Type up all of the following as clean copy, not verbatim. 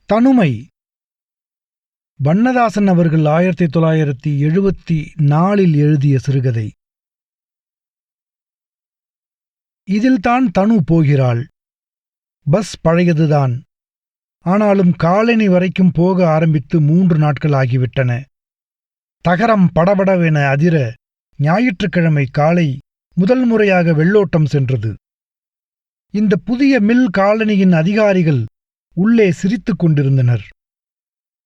தனுமை வண்ணதாசன் அவர்கள் 1974 எழுதிய சிறுகதை. இதில்தான் தனு போகிறாள். பஸ் பழையதுதான். ஆனாலும் காலனி வரைக்கும் போக ஆரம்பித்து 3 நாட்கள் ஆகிவிட்டன. தகரம் படபடவென அதிர ஞாயிற்றுக்கிழமை காலை முதல் முறையாக வெள்ளோட்டம் சென்றது. இந்த புதிய மில் காலனியின் அதிகாரிகள் உள்ளே சிரித்துக் கொண்டிருந்தனர்.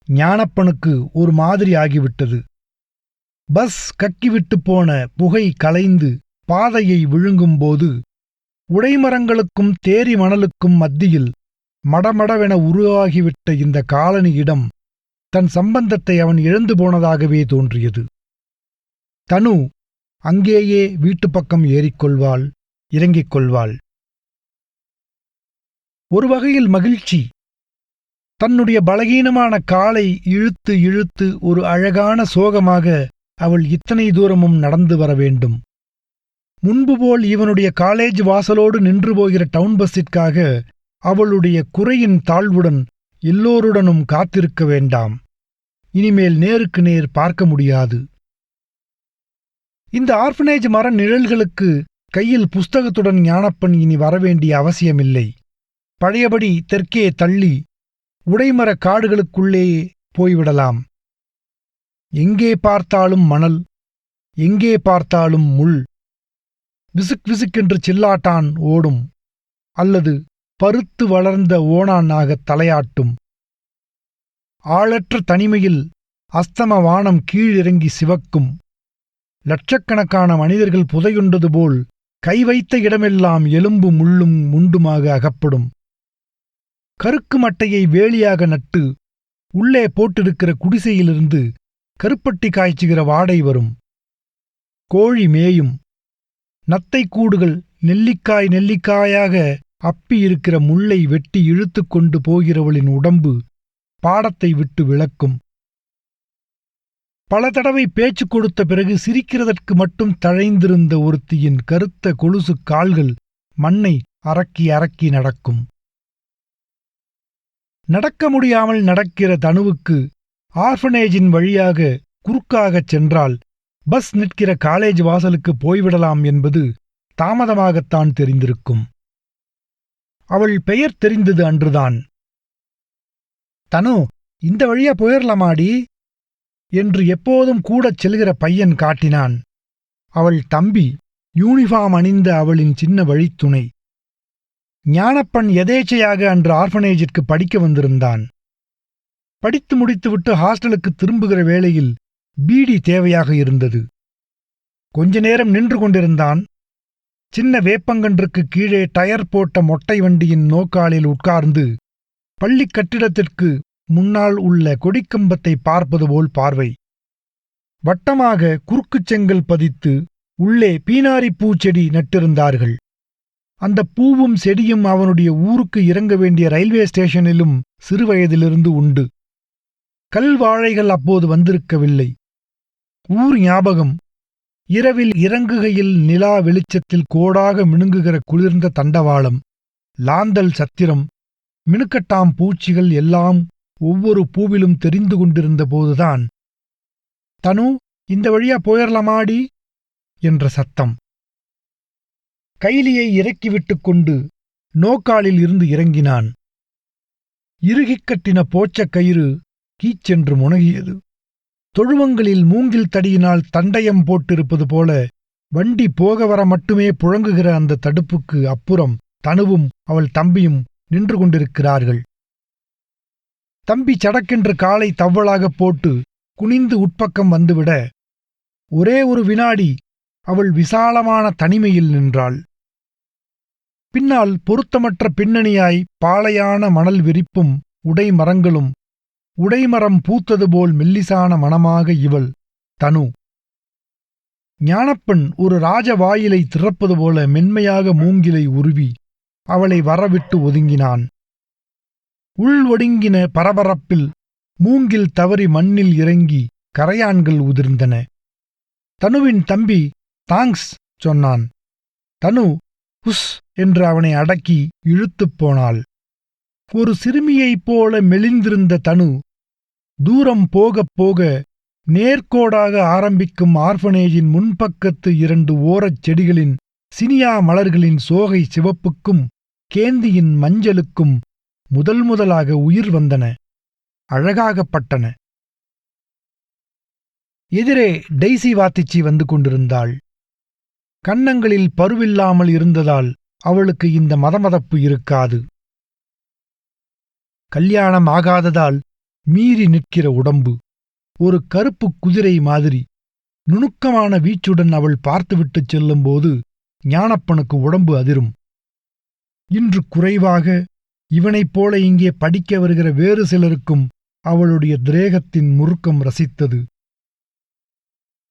ஞானப்பனுக்கு ஒரு மாதிரி ஆகிவிட்டது. பஸ் கக்கிவிட்டுப் போன புகை கலைந்து பாதையை விழுங்கும்போது உடைமரங்களுக்கும் தேரி மணலுக்கும் மத்தியில் மடமடவென உருவாகிவிட்ட இந்த காலனியிடம் தன் சம்பந்தத்தை அவன் இழந்து போனதாகவே தோன்றியது. தனு அங்கேயே வீட்டுப்பக்கம் ஏறிக்கொள்வாள், இறங்கிக் கொள்வாள். ஒரு வகையில் மகிழ்ச்சி. தன்னுடைய பலகீனமான காலை இழுத்து இழுத்து ஒரு அழகான சோகமாக அவள் இத்தனை தூரமும் நடந்து வர வேண்டும். முன்பு போல் இவனுடைய காலேஜ் வாசலோடு நின்று போகிற டவுன் பஸ்ஸிற்காக அவளுடைய குறையின் தாழ்வுடன் எல்லோருடனும் காத்திருக்க வேண்டாம். இனிமேல் நேருக்கு நேர் பார்க்க முடியாது. இந்த ஆர்ஃபனேஜ் மர நிழல்களுக்கு கையில் புஸ்தகத்துடன் ஞானப்பன் இனி வரவேண்டிய அவசியமில்லை. பழையபடி தெற்கே தள்ளி உடைமர காடுகளுக்குள்ளே போய்விடலாம். எங்கே பார்த்தாலும் மணல், எங்கே பார்த்தாலும் முள். விசுக் விசுக்கென்று சில்லாட்டான் ஓடும், அல்லது பருத்து வளர்ந்த ஓணானாகத் தலையாட்டும். ஆளற்ற தனிமையில் அஸ்தம வானம் கீழிறங்கி சிவக்கும். லட்சக்கணக்கான மனிதர்கள் புதையுண்டது போல் கை வைத்த இடமெல்லாம் எலும்பு முள்ளும் முண்டுமாக அகப்படும். கருக்கு மட்டையை வேலியாக நட்டு உள்ளே போட்டிருக்கிற குடிசையிலிருந்து கருப்பட்டி காய்ச்சுகிற வாடை வரும். கோழி மேயும். நத்தைக்கூடுகள் நெல்லிக்காய் நெல்லிக்காயாக அப்பியிருக்கிற முள்ளை வெட்டி இழுத்து கொண்டு போகிறவளின் உடம்பு பாடத்தை விட்டு விளக்கும். பல தடவை பேச்சு கொடுத்த பிறகு சிரிக்கிறதற்கு மட்டும் தழைந்திருந்த ஒருத்தியின் கருத்த கொலுசு கால்கள் மண்ணை அரக்கி அரக்கி நடக்கும். நடக்க முடியாமல் நடக்கிற தனுவுக்கு ஆர்ஃபனேஜின் வழியாக குறுக்காகச் சென்றால் பஸ் நிற்கிற காலேஜ் வாசலுக்கு போய்விடலாம் என்பது தாமதமாகத்தான் தெரிந்திருக்கும். அவள் பெயர் தெரிந்தது அன்றுதான். தனு, இந்த வழியா போயிரலாமாடி என்று எப்போதும் கூடச் செல்கிற பையன் காட்டினான். அவள் தம்பி, யூனிஃபார்ம் அணிந்த அவளின் சின்ன வழித்துணை. ஞானப்பன் எதேச்சையாக அன்று ஆர்ஃபனேஜிற்கு படிக்க வந்திருந்தான். படித்து முடித்துவிட்டு ஹாஸ்டலுக்கு திரும்புகிற வேளையில் பீடி தேவையாக இருந்தது. கொஞ்ச நேரம் நின்று கொண்டிருந்தான். சின்ன வேப்பங்கன்றுக்கு கீழே டயர் போட்ட மொட்டை வண்டியின் நோக்காலில் உட்கார்ந்து பள்ளிக் கட்டிடத்திற்கு முன்னால் உள்ள கொடிக்கம்பத்தை பார்ப்பது போல் பார்வை. வட்டமாக குறுக்குச் செங்கல் பதித்து உள்ளே பீனாரி பூச்செடி நட்டிருந்தார்கள். அந்த பூவும் செடியும் அவனுடைய ஊருக்கு இறங்க வேண்டிய ரயில்வே ஸ்டேஷனிலும் சிறுவயதிலிருந்து உண்டு. கல்வாழைகள் அப்போது வந்திருக்கவில்லை. ஊர் ஞாபகம். இரவில் இறங்குகையில் நிலா வெளிச்சத்தில் கோடாக மினுங்குகிற குளிர்ந்த தண்டவாளம், லாந்தல் சத்திரம், மினுக்கட்டாம் பூச்சிகள் எல்லாம் ஒவ்வொரு பூவிலும் தெரிந்து கொண்டிருந்த போதுதான், தனு, இந்த வழியா போயிரலாமாடி என்ற சத்தம். கைலியை இறக்கிவிட்டுக் கொண்டு நோக்காலில் இருந்து இறங்கினான். இறுகிக் கட்டின போச்சக் கயிறு கீச்சென்று முனகியது. தொழுவங்களில் மூங்கில் தடியினால் தண்டயம் போட்டிருப்பது போல வண்டி போக வர மட்டுமே புழங்குகிற அந்த தடுப்புக்கு அப்புறம் தனுவும் அவள் தம்பியும் நின்று கொண்டிருக்கிறார்கள். தம்பி சடக்கென்று காலை தவ்வளாகப் போட்டு குனிந்து உட்பக்கம் வந்துவிட ஒரே ஒரு வினாடி அவள் விசாலமான தனிமையில் நின்றாள். பின்னால் பொருத்தமற்ற பின்னணியாய் பாளையான மணல் விரிப்பும் உடைமரங்களும், உடைமரம் பூத்தது போல் மெல்லிசான மனமாக இவள் தனு. ஞானப்பன் ஒரு ராஜவாயிலை திறப்பது போல மென்மையாக மூங்கிலை உருவி அவளை வரவிட்டு ஒதுங்கினான். உள் ஒடுங்கின பரபரப்பில் மூங்கில் தவறி மண்ணில் இறங்கி கரையான்கள் உதிர்ந்தன. தனுவின் தம்பி தாங்க்ஸ் சொன்னான். தனு உஸ் என்று அவனை அடக்கி இழுத்துப் போனாள். ஒரு சிறுமியைப் போல மெலிந்திருந்த தனு தூரம் போகப் போக நேர்கோடாக ஆரம்பிக்கும் ஆர்ஃபனேஜின் முன்பக்கத்து 2 ஓரச் செடிகளின் சினியா மலர்களின் சோகை சிவப்புக்கும் கேந்தியின் மஞ்சளுக்கும் முதலாக உயிர் வந்தன, அழகாகப்பட்டன. எதிரே டெய்சி வாத்திச்சி வந்து கொண்டிருந்தாள். கன்னங்களில் பருவில்லாமல் இருந்ததால் அவளுக்கு இந்த மதமதப்பு இருக்காது. கல்யாணம் ஆகாததால் மீறி நிற்கிற உடம்பு, ஒரு கருப்பு குதிரை மாதிரி. நுணுக்கமான வீச்சுடன் அவள் பார்த்துவிட்டுச் செல்லும்போது ஞானப்பனுக்கு உடம்பு அதிரும். இன்று குறைவாக இவனைப் போல இங்கே படிக்க வருகிற வேறு சிலருக்கும் அவளுடைய திரேகத்தின் முறுக்கம் ரசித்தது.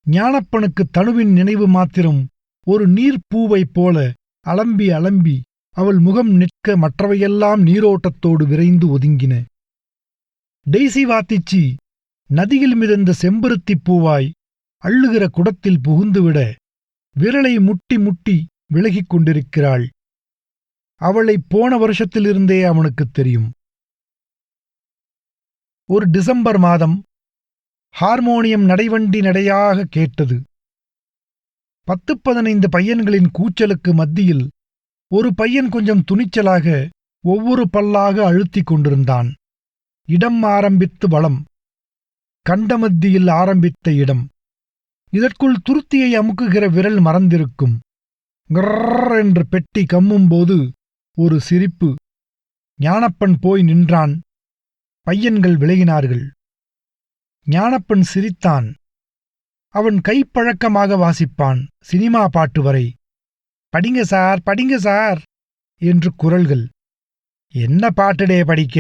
ஞானப்பனுக்கு தனுவின் நினைவு மாத்திரம் ஒரு நீர்ப்பூவைப் போல அலம்பி அலம்பி அவள் முகம் நிற்க மற்றவையெல்லாம் நீரோட்டத்தோடு விரைந்து ஒதுங்கின. டெய்சி வாத்திச்சி நதியில் மிதந்த செம்பருத்திப் பூவாய் அள்ளுகிற குடத்தில் புகுந்துவிட விரலை முட்டி முட்டி விலகிக் கொண்டிருக்கிறாள். அவளை போன வருஷத்திலிருந்தே அவனுக்குத் தெரியும். ஒரு டிசம்பர் மாதம் ஹார்மோனியம் நடைவண்டி நடையாக கேட்டது. 10-15 பையன்களின் கூச்சலுக்கு மத்தியில் ஒரு பையன் கொஞ்சம் துணிச்சலாக ஒவ்வொரு பல்லாக அழுத்திக் கொண்டிருந்தான். இடம் ஆரம்பித்து வளம், கண்டமத்தியில் ஆரம்பித்த இடம். இதற்குள் துருத்தியை அமுக்குகிற விரல் மறந்திருக்கும். கிரர் என்று பெட்டி கம்மும்போது ஒரு சிரிப்பு. ஞானப்பன் போய் நின்றான். பையன்கள் விலகினார்கள். ஞானப்பன் சிரித்தான். அவன் கைப்பழக்கமாக வாசிப்பான், சினிமா பாட்டு வரை. படிங்க சார், படிங்க சார் என்று குரல்கள். என்ன பாட்டுடே படிக்க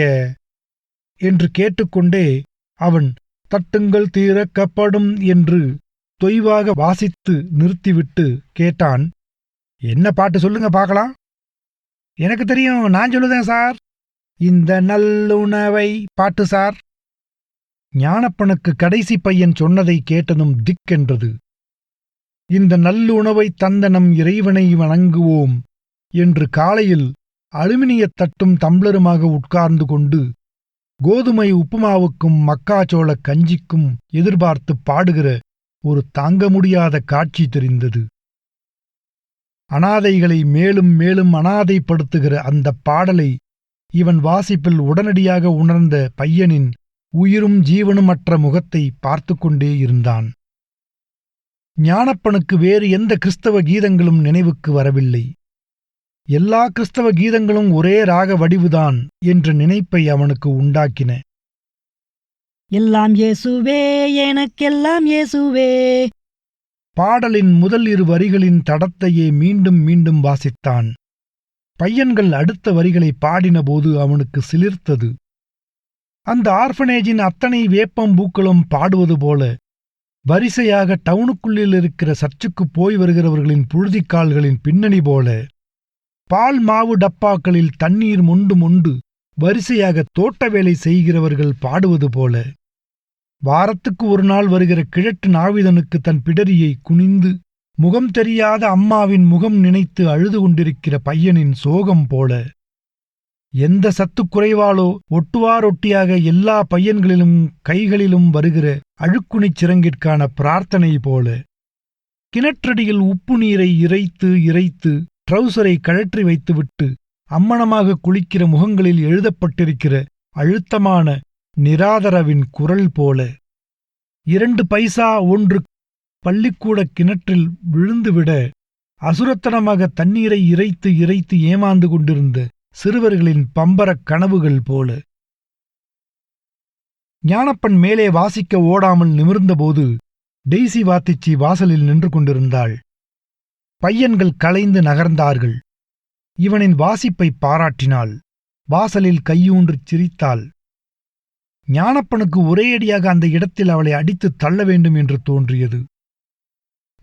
என்று கேட்டுக்கொண்டே அவன் தட்டுங்கள் திறக்கப்படும் என்று தொய்வாக வாசித்து நிறுத்திவிட்டு கேட்டான், என்ன பாட்டு சொல்லுங்க பார்க்கலாம். எனக்கு தெரியும், நான் சொல்லுதேன் சார். இந்த நல்லுணவை பாட்டு சார். ஞானப்பனுக்கு கடைசி பையன் சொன்னதை கேட்டதும் திக்கென்றது. இந்த நல்லுணவை தந்த நம் இறைவனை வணங்குவோம் என்று காலையில் அலுமினியத் தட்டும் தம்ளருமாக உட்கார்ந்து கொண்டு கோதுமை உப்புமாவுக்கும் மக்காச்சோள கஞ்சிக்கும் எதிர்பார்த்து பாடுகிற ஒரு தாங்க முடியாத காட்சி தெரிந்தது. அனாதைகளை மேலும் மேலும் அனாதைப்படுத்துகிற அந்தப் பாடலை இவன் வாசிப்பில் உடனடியாக உணர்ந்த பையனின் உயிரும் ஜீவனுமற்ற முகத்தை பார்த்து கொண்டே இருந்தான். ஞானப்பனுக்கு வேறு எந்த கிறிஸ்தவ கீதங்களும் நினைவுக்கு வரவில்லை. எல்லா கிறிஸ்தவ கீதங்களும் ஒரே ராக வடிவுதான் என்ற நினைப்பை அவனுக்கு உண்டாக்கின. எல்லாம் இயேசுவே, எனக்கெல்லாம் இயேசுவே. பாடலின் முதல் 2 வரிகளின் தடத்தையே மீண்டும் மீண்டும் வாசித்தான். பையன்கள் அடுத்த வரிகளை பாடினபோது அவனுக்கு சிலிர்த்தது. அந்த ஆர்ஃபனேஜின் அத்தனை வேப்பம்பூக்களும் பாடுவது போல, வரிசையாக டவுனுக்குள்ளில் இருக்கிற சர்ச்சுக்கு போய் வருகிறவர்களின் புழுதிக்கால்களின் பின்னணி போல, பால் மாவு டப்பாக்களில் தண்ணீர் மொண்டு மொண்டு வரிசையாக தோட்ட வேலை செய்கிறவர்கள் பாடுவது போல, வாரத்துக்கு ஒரு நாள் வருகிற கிழட்டு நாவிதனுக்கு தன் பிடரியை குனிந்து முகம் தெரியாத அம்மாவின் முகம் நினைத்து அழுது கொண்டிருக்கிற பையனின் சோகம் போல, எந்த சத்துக் குறைவாலோ ஒட்டுவாரொட்டியாக எல்லா பையன்களிலும் கைகளிலும் வருகிற அழுக்குணிச் சிறங்கிற்கான பிரார்த்தனை போல, கிணற்றடியில் உப்பு நீரை இறைத்து இறைத்து ட்ரௌசரை கழற்றி வைத்துவிட்டு அம்மணமாக குளிக்கிற முகங்களில் எழுதப்பட்டிருக்கிற அழுத்தமான நிராதரவின் குரல் போல, 2 பைசா ஒன்று பள்ளிக்கூட கிணற்றில் விழுந்துவிட அசுரத்தனமாக தண்ணீரை இறைத்து இறைத்து ஏமாந்து கொண்டிருந்த சிறுவர்களின் பம்பரக் கனவுகள் போல. ஞானப்பன் மேலே வாசிக்க ஓடாமல் நிமிர்ந்தபோது டெய்சி வாத்திச்சி வாசலில் நின்று கொண்டிருந்தாள். பையன்கள் கலைந்து நகர்ந்தார்கள். இவனின் வாசிப்பை பாராட்டினாள். வாசலில் கையூன்றிச் சிரித்தாள். ஞானப்பனுக்கு ஒரேயடியாக அந்த இடத்தில் அவளை அடித்துத் தள்ள வேண்டும் என்று தோன்றியது.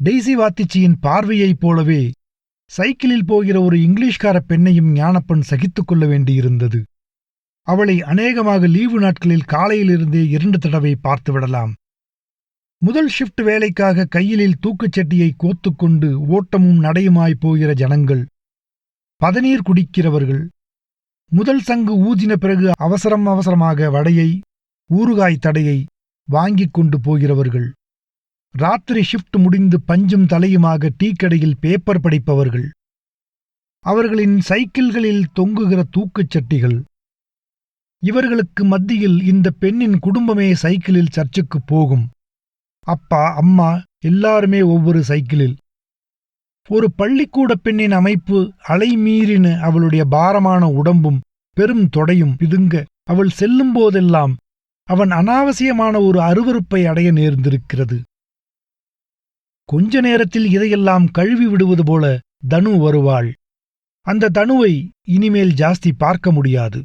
டெய்சி வாத்திச்சியின் பார்வையைப் போலவே சைக்கிளில் போகிற ஒரு இங்கிலீஷ்கார பெண்ணையும் ஞானப்பன் சகித்துக் கொள்ள வேண்டியிருந்தது. அவளை அநேகமாக லீவு நாட்களில் காலையிலிருந்தே 2 தடவை பார்த்துவிடலாம். முதல் ஷிப்ட் வேலைக்காக கையிலில் தூக்குச்சட்டியை கோத்துக்கொண்டு ஓட்டமும் நடையுமாய்ப் போகிற ஜனங்கள், பதநீர் குடிக்கிறவர்கள், முதல் சங்கு ஊதின பிறகு அவசரமாக வடையை, ஊறுகாய் தடையை வாங்கிக் கொண்டு போகிறவர்கள், ராத்திரி ஷிப்ட் முடிந்து பஞ்சும் தலையுமாக டீக்கடையில் பேப்பர் படிப்பவர்கள், அவர்களின் சைக்கிள்களில் தொங்குகிற தூக்குச் சட்டிகள். இவர்களுக்கு மத்தியில் இந்த பெண்ணின் குடும்பமே சைக்கிளில் சர்ச்சுக்குப் போகும். அப்பா, அம்மா எல்லாருமே ஒவ்வொரு சைக்கிளில். ஒரு பள்ளிக்கூட பெண்ணின் அமைப்பு அலைமீறின அவளுடைய பாரமான உடம்பும் பெரும் தொடையும் பிதுங்க அவள் செல்லும்போதெல்லாம் அவன் அனாவசியமான ஒரு அருவருப்பை அடைய நேர்ந்திருக்கிறது. கொஞ்ச நேரத்தில் இதையெல்லாம் கழுவி விடுவது போல தனு வருவாள். அந்த தனுவை இனிமேல் ஜாஸ்தி பார்க்க முடியாது.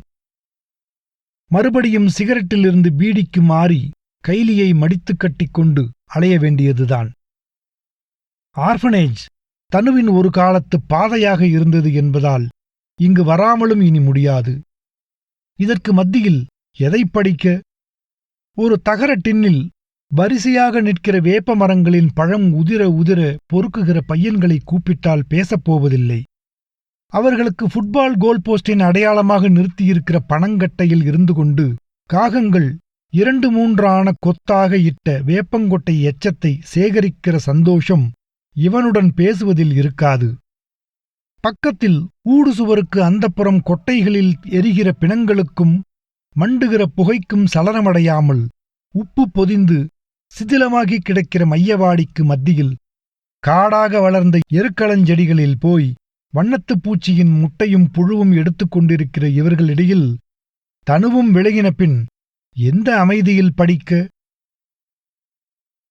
மறுபடியும் சிகரெட்டிலிருந்து பீடிக்கு மாறி கைலியை மடித்துக் கட்டிக்கொண்டு அலைய வேண்டியதுதான். ஆர்ஃபனேஜ் தனுவின் ஒரு காலத்து பாதையாக இருந்தது என்பதால் இங்கு வராமலும் இனி முடியாது. இதற்கு மத்தியில் எதை படிக்க? ஒரு தகர டின்னில் வரிசையாக நிற்கிற வேப்ப மரங்களின் பழம் உதிர உதிர பொறுக்குகிற பையன்களை கூப்பிட்டால் பேசப்போவதில்லை. அவர்களுக்கு ஃபுட்பால் கோல் போஸ்டின் அடையாளமாக நிறுத்தியிருக்கிற பனங்கட்டையில் இருந்து கொண்டு காகங்கள் 2-3 ஆன கொத்தாக இட்ட வேப்பங்கொட்டை எச்சத்தை சேகரிக்கிற சந்தோஷம் இவனுடன் பேசுவதில் இருக்காது. பக்கத்தில் ஊடு சுவருக்கு அந்தப்புறம் கொட்டைகளில் எரிகிற பிணங்களுக்கும் மண்டுகிற புகைக்கும் சலனமடையாமல் உப்பு பொதிந்து சிதிலமாகி கிடக்கிற மையவாடிக்கு மத்தியில் காடாக வளர்ந்த எருக்களஞ்செடிகளில் போய் வண்ணத்துப் பூச்சியின் முட்டையும் புழுவும் எடுத்துக்கொண்டிருக்கிற இவர்களிடையில் தனுவும் விலகின பின் எந்த அமைதியில் படிக்க?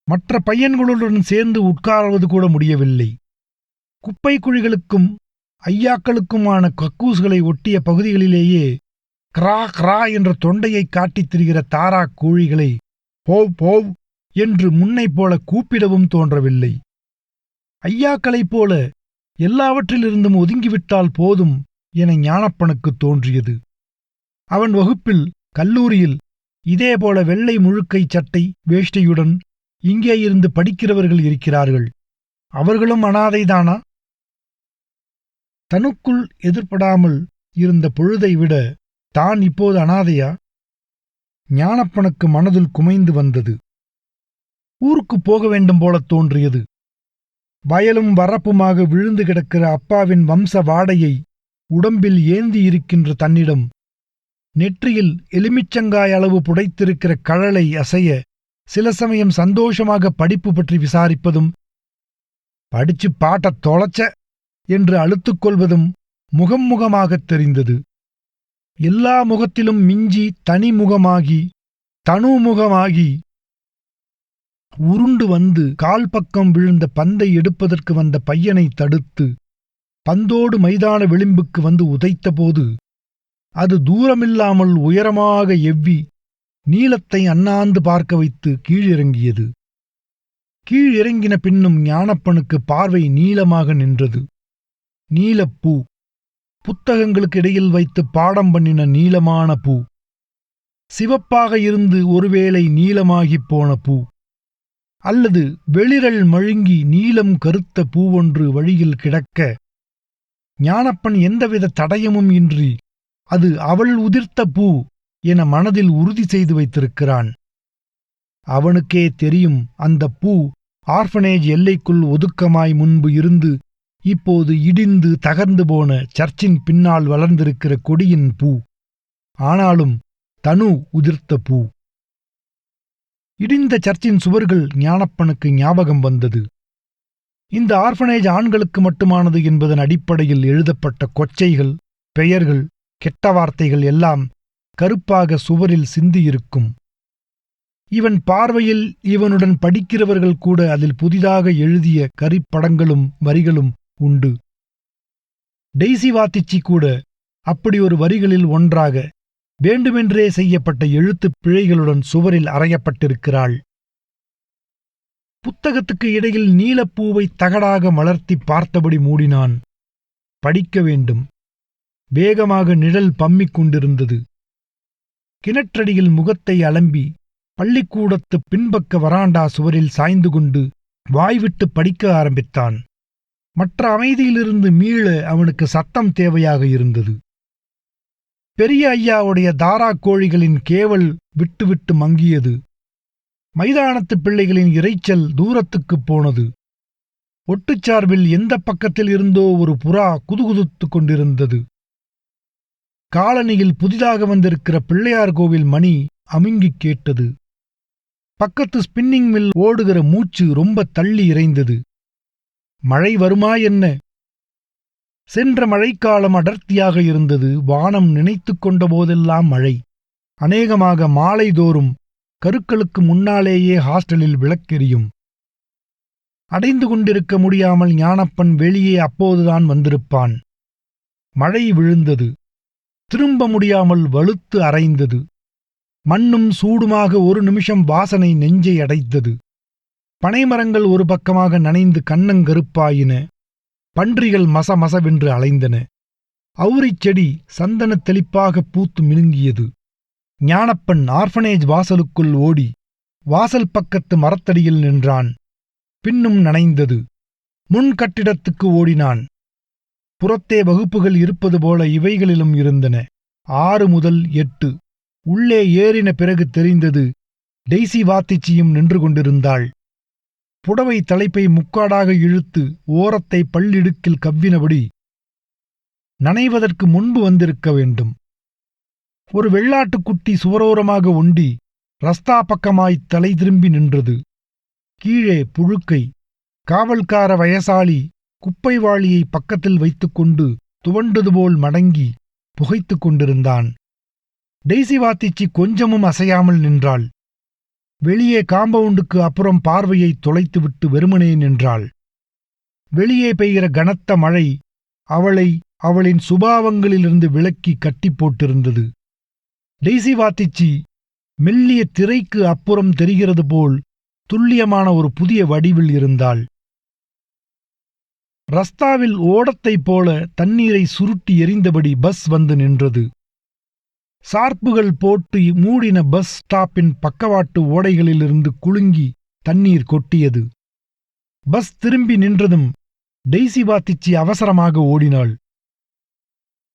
மற்ற பையன்களுடன் சேர்ந்து உட்காருவது கூட முடியவில்லை. குப்பை குழிகளுக்கும் ஐயாக்களுக்குமான கக்கூஸ்களை ஒட்டிய பகுதிகளிலேயே கிரா கிரா என்ற தொண்டையை காட்டித் திரிகிற தாரா கோழிகளை போவ் போவ் என்று முன்னை போல கூப்பிடவும் தோன்றவில்லை. ஐயாக்களைப் போல எல்லாவற்றிலிருந்தும் ஒதுங்கிவிட்டால் போதும் என ஞானப்பனுக்கு தோன்றியது. அவன் வகுப்பில், கல்லூரியில் இதேபோல வெள்ளை முழுக்கை சட்டை வேஷ்டியுடன் இங்கே இருந்து படிக்கிறவர்கள் இருக்கிறார்கள். அவர்களும் அனாதைதானா? தனக்குள் எதிர்படாமல் இருந்த பொழுதை விட தான் இப்போது அனாதையா? ஞானப்பனுக்கு மனதில் குமைந்து வந்தது. ஊருக்குப் போக வேண்டும் போலத் தோன்றியது. வயலும் வரப்புமாக விழுந்து கிடக்கிற அப்பாவின் வம்ச வாடையை உடம்பில் ஏந்தி இருக்கின்ற தன்னிடம் நெற்றியில் எலுமிச்சங்காய் அளவு புடைத்திருக்கிற கழலை அசைய சில சமயம் சந்தோஷமாக படிப்பு பற்றி விசாரிப்பதும், படிச்சு பாட்டத் தொலைச்ச என்று அழுத்துக்கொள்வதும் முகம் முகமாகத் தெரிந்தது. எல்லா முகத்திலும் மிஞ்சி தனிமுகமாகி தனுமுகமாகி உருண்டு வந்து கால் பக்கம் விழுந்த பந்தை எடுப்பதற்கு வந்த பையனை தடுத்து பந்தோடு மைதான விளிம்புக்கு வந்து உதைத்தபோது அது தூரமில்லாமல் உயரமாக எவ்வி நீலத்தை அண்ணாந்து பார்க்க வைத்து கீழிறங்கியது. கீழிறங்கின பின்னும் ஞானப்பனுக்கு பார்வை நீளமாக நின்றது. நீலப்பூ, புத்தகங்களுக்கு இடையில் வைத்து பாடம் பண்ணின நீளமான பூ, சிவப்பாக இருந்து ஒருவேளை நீளமாகிப் போன பூ, அல்லது வெளிரல் மழுங்கி நீலம் கருத்த பூவொன்று வழியில் கிடக்க ஞானப்பன் எந்தவித தடயமும் இன்றி அது அவள் உதிர்த்த பூ என மனதில் உறுதி செய்து வைத்திருக்கிறான். அவனுக்கே தெரியும் அந்த பூ ஆர்ஃபனேஜ் எல்லைக்குள் ஒதுக்கமாய் முன்பு இருந்து இப்போது இடிந்து தகர்ந்து போன சர்ச்சின் பின்னால் வளர்ந்திருக்கிற கொடியின் பூ. ஆனாலும் தனு உதிர்த்த பூ. இடிந்த சர்ச்சின் சுவர்கள் ஞானப்பனுக்கு ஞாபகம் வந்தது. இந்த ஆர்ஃபனேஜ் ஆண்களுக்கு மட்டுமானது என்பதன் அடிப்படையில் எழுதப்பட்ட கொச்சைகள், பெயர்கள், கெட்ட வார்த்தைகள் எல்லாம் கருப்பாக சுவரில் சிந்தியிருக்கும். இவன் பார்வையில் இவனுடன் படிக்கிறவர்கள் கூட அதில் புதிதாக எழுதிய கரிப்படங்களும் வரிகளும் உண்டு. டெய்சி வாத்திச்சி கூட அப்படி ஒரு வரிகளில் ஒன்றாக வேண்டுமென்றே செய்யப்பட்ட எழுத்துப் பிழைகளுடன் சுவரில் அறையப்பட்டிருக்கிறாள். புத்தகத்துக்கு இடையில் நீலப்பூவை தகடாக மலர்த்தி பார்த்தபடி மூடினான். படிக்க வேண்டும். வேகமாக நிழல் பம்மிக் கொண்டிருந்தது. கிணற்றடியில் முகத்தை அலம்பி பள்ளிக்கூடத்து பின்பக்க வராண்டா சுவரில் சாய்ந்து கொண்டு வாய்விட்டு படிக்க ஆரம்பித்தான். மற்ற அமைதியிலிருந்து மீள அவனுக்கு சத்தம் தேவையாக இருந்தது. பெரிய ஐயாவுடைய தாராக் கோழிகளின் கேவல் விட்டு விட்டு மங்கியது. மைதானத்து பிள்ளைகளின் இரைச்சல் தூரத்துக்குப் போனது. ஒட்டுச்சார்பில் எந்த பக்கத்தில் இருந்தோ ஒரு புறா குதுகுதுத்துக் கொண்டிருந்தது. காலனியில் புதிதாக வந்திருக்கிற பிள்ளையார் கோவில் மணி அமுங்கிக் கேட்டது. பக்கத்து ஸ்பின்னிங் மில் ஓடுகிற மூச்சு ரொம்ப தள்ளி இறைந்தது. மழை வருமா என்ன? சென்ற மழைக்காலம் அடர்த்தியாக இருந்தது. வானம் நினைத்து கொண்ட போதெல்லாம் மழை. அநேகமாக மாலைதோறும் கருக்களுக்கு முன்னாலேயே ஹாஸ்டலில் விளக்கெரியும். அடைந்து கொண்டிருக்க முடியாமல் ஞானப்பன் வெளியே அப்போதுதான் வந்திருப்பான். மழை விழுந்தது. திரும்ப முடியாமல் வலுத்து அரைந்தது. மண்ணும் சூடுமாக ஒரு நிமிஷம் வாசனை நெஞ்சை அடைத்தது. பனைமரங்கள் ஒரு பக்கமாக நனைந்து கண்ணங்கருப்பாயின. பன்றிகள் மசமசவென்று அலைந்தன. அவுரிச் செடி சந்தனத் தெளிப்பாக பூத்து மினுங்கியது. ஞானப்பன் ஆர்ஃபனேஜ் வாசலுக்குள் ஓடி வாசல் பக்கத்து மரத்தடியில் நின்றான். பின்னும் நனைந்தது. முன் கட்டிடத்துக்கு ஓடினான். புறத்தே வகுப்புகள் இருப்பது போல இவைகளிலும் இருந்தன. 6 முதல் 8. உள்ளே ஏறின பிறகு தெரிந்தது டெய்சி வாத்திச்சியும் நின்று கொண்டிருந்தாள். புடவை தலைப்பை முக்காடாக இழுத்து ஓரத்தை பல்லிடுக்கில் கவ்வினபடி நனைவதற்கு முன்பு வந்திருக்க வேண்டும். ஒரு வெள்ளாட்டுக்குட்டி சுவரோரமாக ஒண்டி ரஸ்தா பக்கமாய்த் தலை திரும்பி நின்றது. கீழே புழுக்கை. காவல்கார வயசாளி குப்பை வாளியை பக்கத்தில் வைத்துக்கொண்டு துவண்டது போல் மடங்கி புகைத்துக் கொண்டிருந்தான். டெய்சி வாத்திச்சி கொஞ்சமும் அசையாமல் நின்றாள். வெளியே காம்பவுண்டுக்கு அப்புறம் பார்வையை தொலைத்துவிட்டு வெறுமனே நின்றாள். வெளியே பெய்கிற கனத்த மழை அவளை அவளின் சுபாவங்களிலிருந்து விலக்கி கட்டி போட்டிருந்தது. டெய்சி வாத்திச்சி மெல்லிய திரைக்கு அப்புறம் தெரிகிறது போல் துல்லியமான ஒரு புதிய வடிவில் இருந்தாள். ரஸ்தாவில் ஓடத்தைப் போல தண்ணீரை சுருட்டி எறிந்தபடி பஸ் வந்து நின்றது. சார்புகள் போட்டு மூடின பஸ் ஸ்டாப்பின் பக்கவாட்டு ஓடைகளிலிருந்து குலுங்கி தண்ணீர் கொட்டியது. பஸ் திரும்பி நின்றதும் டெய்சி வாத்திச்சி அவசரமாக ஓடினாள்.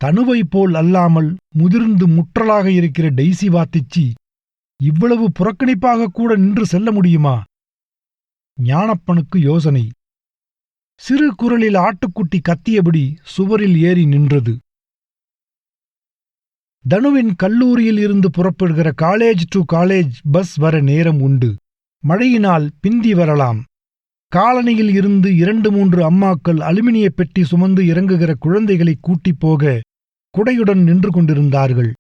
தனுவைப் போல் அல்லாமல் முதிர்ந்து முற்றலாக இருக்கிற டெய்சி வாத்திச்சி இவ்வளவு புறக்கணிப்பாக கூட நின்று செல்ல முடியுமா? ஞானப்பனுக்கு யோசனை. சிறு குரலில் ஆட்டுக்குட்டி கத்தியபடி சுவரில் ஏறி நின்றது. தனுவின் கல்லூரியில் இருந்து புறப்படுகிற காலேஜ் டு காலேஜ் பஸ் வர நேரம் உண்டு. மழையினால் பிந்தி வரலாம். காலனியில் இருந்து 2-3 அம்மாக்கள் அலுமினிய பெட்டி சுமந்து இறங்குகிற குழந்தைகளை கூட்டிப் போக குடையுடன் நின்று கொண்டிருந்தார்கள்.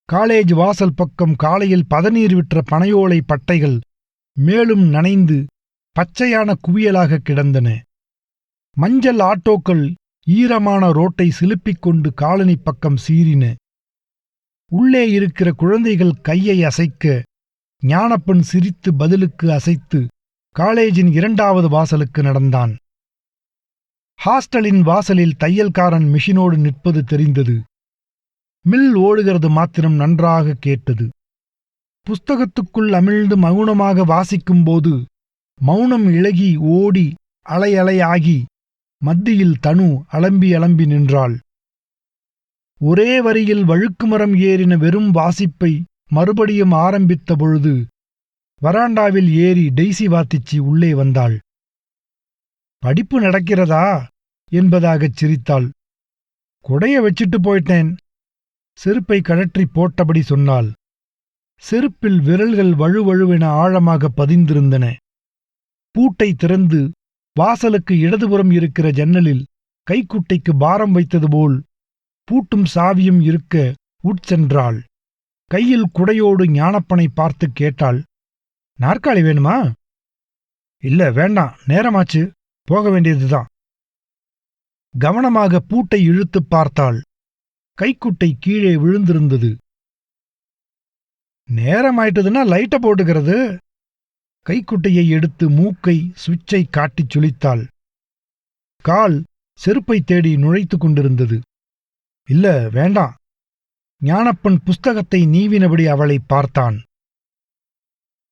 காலேஜ் வாசல் பக்கம் காலையில் பதநீர் விற்ற பனையோலை பட்டைகள் மேலும் நனைந்து பச்சையான குவியலாக கிடந்தன. மஞ்சள் ஆட்டோக்கள் ஈரமான ரோட்டை சிலுப்பிக் கொண்டு காலனி பக்கம் சீறின. உள்ளே இருக்கிற குழந்தைகள் கையை அசைக்க ஞானப்பன் சிரித்து பதிலுக்கு அசைத்து காலேஜின் 2வது வாசலுக்கு நடந்தான். ஹாஸ்டலின் வாசலில் தையல்காரன் மிஷினோடு நிற்பது தெரிந்தது. மில் ஓடுகிறது மாத்திரம் நன்றாக கேட்டது. புஸ்தகத்துக்குள் அமிழ்ந்து மௌனமாக வாசிக்கும்போது மௌனம் இளகி ஓடி அலையலையாகி மத்தியில் தனு அலம்பி நின்றாள். ஒரே வரியில் வழுக்குமரம் ஏறின வெறும் வாசிப்பை மறுபடியும் ஆரம்பித்த பொழுது வராண்டாவில் ஏறி டெய்சி வாத்திச்சி உள்ளே வந்தாள். படிப்பு நடக்கிறதா என்பதாகச் சிரித்தாள். கொடைய வச்சிட்டு போயிட்டேன். செருப்பை கழற்றி போட்டபடி சொன்னாள். செருப்பில் விரல்கள் வழுவழுவென ஆழமாக பதிந்திருந்தன. பூட்டை திறந்து வாசலுக்கு இடதுபுறம் இருக்கிற ஜன்னலில் கைக்குட்டைக்கு பாரம் வைத்தது போல் பூட்டும் சாவியும் இருக்க உட்சென்றாள். கையில் குடையோடு ஞானப்பனை பார்த்து கேட்டாள், நாற்காலி வேணுமா? இல்ல, வேண்டாம், நேரமாச்சு, போக வேண்டியதுதான். கவனமாக பூட்டை இழுத்துப் பார்த்தாள். கைக்குட்டை கீழே விழுந்திருந்தது. நேரமாயிட்டதுன்னா லைட்டை போட்டுக்கிறது. கைக்குட்டையை எடுத்து மூக்கை சுவிட்சை காட்டிச் சுளித்தாள். கால் செருப்பை தேடி நுழைத்துக் கொண்டிருந்தது. இல்ல, வேண்டாம். ஞானப்பன் புஸ்தகத்தை நீவினபடி அவளை பார்த்தான்.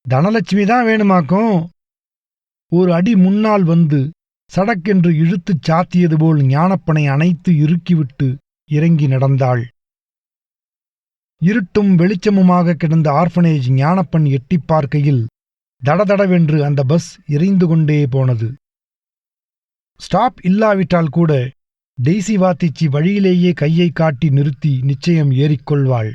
தனலட்சுமிதான் வேணுமாக்கும். ஒரு அடி முன்னால் வந்து சடக்கென்று இழுத்துச் சாத்தியது போல் ஞானப்பனை அணைத்து இறுக்கிவிட்டு இறங்கி நடந்தாள். இருட்டும் வெளிச்சமுமாக கிடந்த ஆர்ஃபனேஜ் ஞானப்பன் எட்டிப் பார்க்கையில் தடதடவென்று அந்த பஸ் எரிந்து கொண்டே போனது. ஸ்டாப் இல்லாவிட்டால் கூட டெய்சி வாத்திச்சி வழியிலேயே கையை காட்டி நிறுத்தி நிச்சயம் ஏறிக்கொள்வாள்.